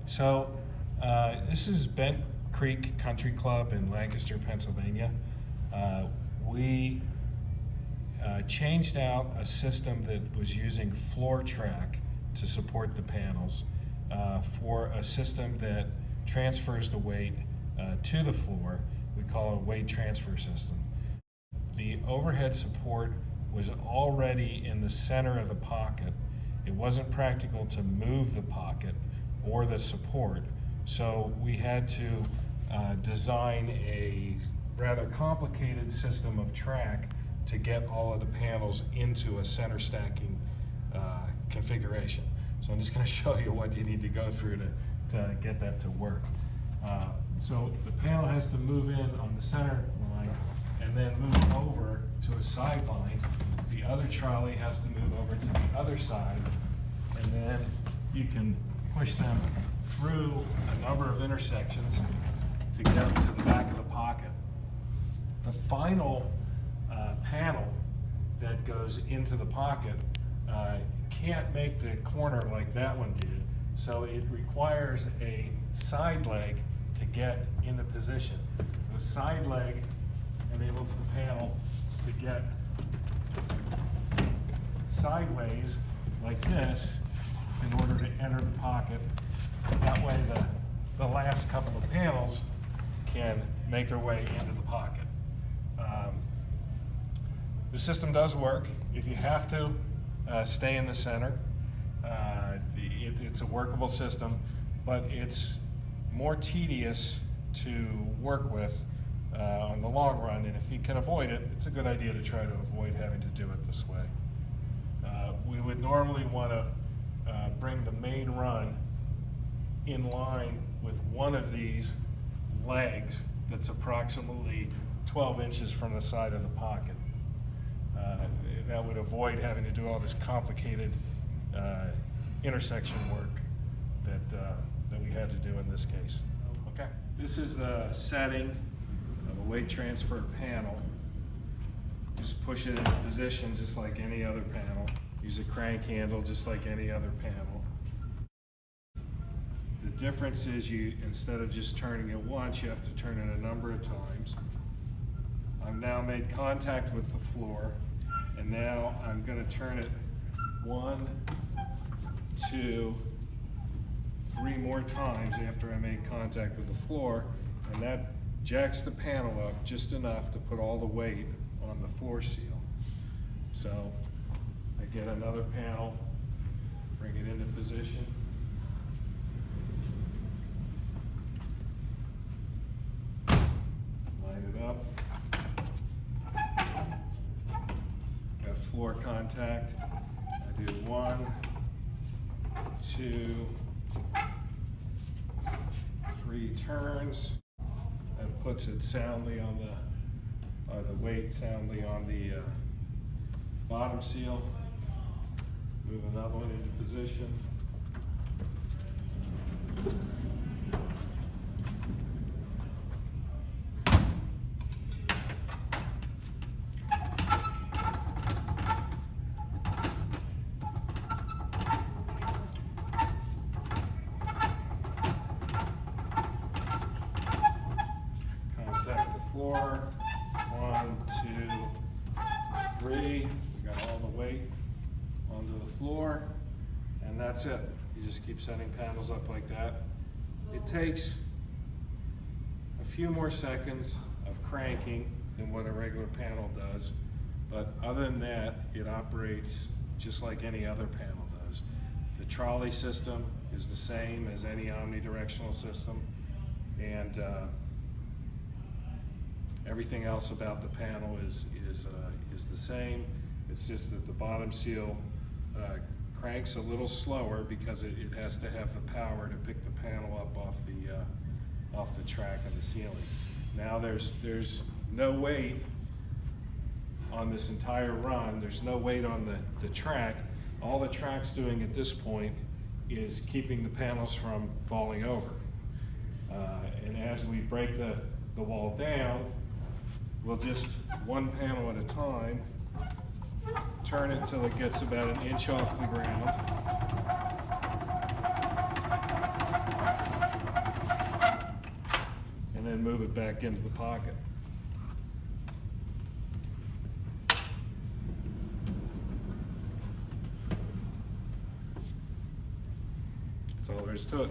So this is Bent Creek Country Club in Lancaster, Pennsylvania. We changed out a system that was using floor track to support the panels for a system that transfers the weight to the floor. We call it a weight transfer system. The overhead support was already in the center of the pocket. It wasn't practical to move the pocket or the support, so we had to design a rather complicated system of track to get all of the panels into a center stacking configuration. So I'm just going to show you what you need to go through to get that to work. So the panel has to move in on the center line and then move over to a side line. The other trolley has to move over to the other side, and then you can push them through a number of intersections to get them to the back of the pocket. The final panel that goes into the pocket can't make the corner like that one did, so it requires a side leg to get into position. The side leg enables the panel to get sideways like this in order to enter the pocket. That way the last couple of panels can make their way into the pocket. The system does work. If you have to, stay in the center. It's a workable system, but it's more tedious to work with on the long run, and if you can avoid it, it's a good idea to try to avoid having to do it this way. We would normally want to bring the main run in line with one of these legs that's approximately 12 inches from the side of the pocket. That would avoid having to do all this complicated intersection work that we had to do in this case. Okay. This is the setting of a weight transfer panel. Just push it into position just like any other panel. Use a crank handle just like any other panel. The difference is instead of just turning it once, you have to turn it a number of times. I've now made contact with the floor, and now I'm going to turn it 1, 2, 3 more times after I make contact with the floor, and that jacks the panel up just enough to put all the weight on the floor seal. So I get another panel, bring it into position. Line it up. Got floor contact. I do 1, 2, 3 turns. That puts it soundly on the weight soundly on the bottom seal. Move another one into position. Contact the floor. 1, 2, 3. We got all the weight onto the floor, and that's it. You just keep setting panels up like that. It takes a few more seconds of cranking than what a regular panel does, but other than that, it operates just like any other panel does. The trolley system is the same as any omnidirectional system, and everything else about the panel is the same. It's just that the bottom seal cranks a little slower because it has to have the power to pick the panel up off the track of the ceiling. Now there's no weight on this entire run. There's no weight on the track. All the track's doing at this point is keeping the panels from falling over. And as we break the wall down, we'll just one panel at a time turn it until it gets about 1 inch off the ground. then move it back into the pocket. That's all there is to it.